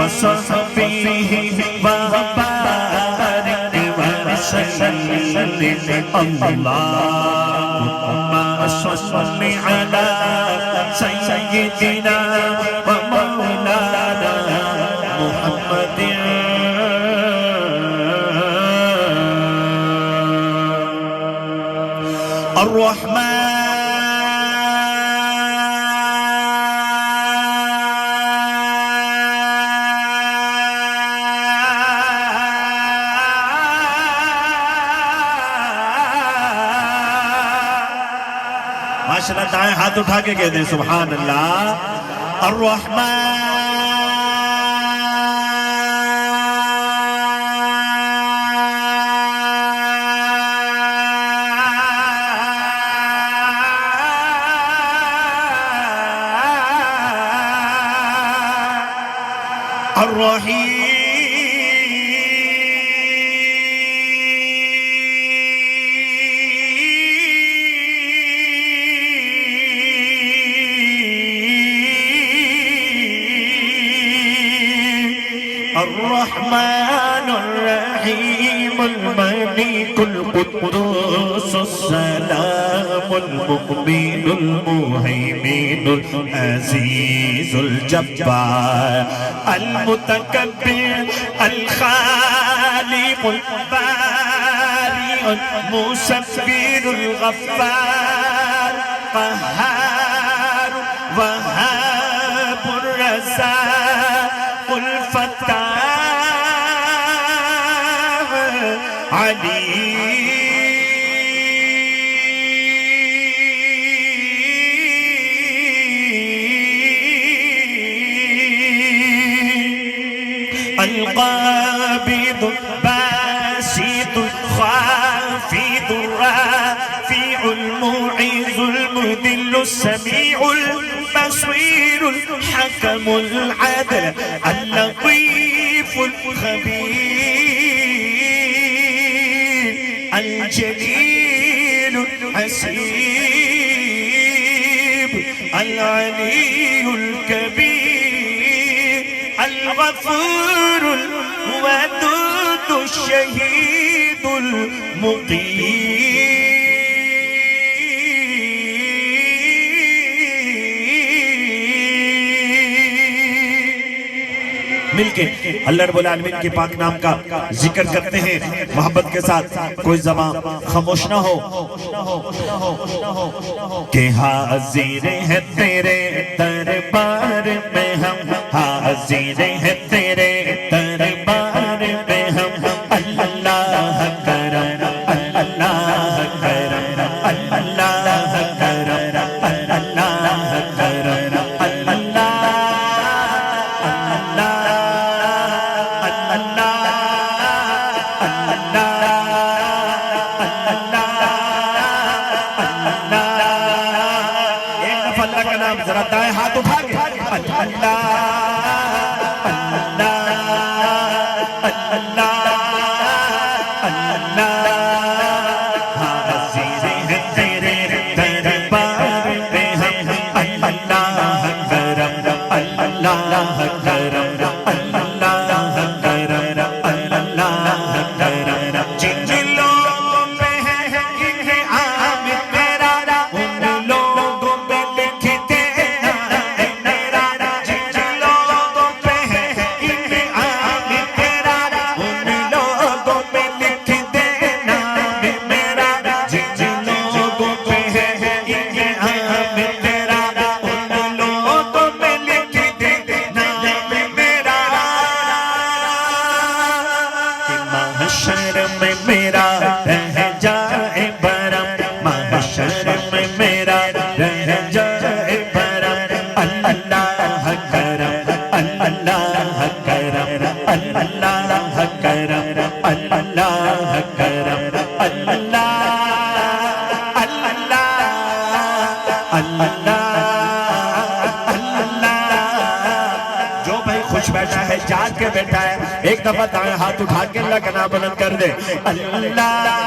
वसहबिहि व बारिक वसल्लिम अल्लाहुम्मा सल्लि अला सय्यिदिना व मौलाना मुहम्मदिन अर्रहमान माशाअल्लाह। दाएं हाथ उठा के कह दें सुभान अल्लाह। अर्रहीम الرحمن الرحيم الملك القدوس السلام المؤمن المهيمن العزيز الجبار المتكبر الخالق البارئ المصبر الغفار قهار وهاب الرزاق الفتاح علي القابض الباسط الخافض الرافع المعز المذل السميع البصير الحكم العدل اللطيف الخبير الجليل الحسيب العلي الكبير الغفور الودود الشهيد المقيم मिलके अल्लाह रब्बुल आलमीन के पाक नाम का जिक्र करते हैं मोहब्बत के साथ। कोई ज़बान खामोश ना हो कि हाज़िर है तेरे दरबार में हम, हाज़िर है तेरे दरबार में हम। अल्लाह करम अल्लाह करम अल्लाह करम अल्लाह करम अल्लाह का नाम जरा दाएं हाथ उठा के अल्लाह अल्लाह अल्लाह अल्लाह हाज़िर है तेरे दरबार में हम। अल्लाह करम अल्लाह करम अल्लाह करम अल्लाह करम। जिन लोगों पे है इनाम तेरा उन लोगों पे लिख देना मेरा। जिन लोगों पे है इनाम तेरा उन लोगों पे लिख देना मेरा। जिन लोगों पे है इनाम तेरा उन लोगों पे लिख देना मेरा। कि महशर में मेरा रह जाए बरम, महशर में मेरा रह जाए बरम। अल्लाह करम अल्लाह करम अल्लाह करम अल्लाह करम अल्लाह अल्लाह अल्लाह अल्लाह। जो भाई खुश बैठा है जाग के बैठा है एक दफा दाएं हाथ उठा के अल्लाह का नाम बुलंद कर दे। अल्लाह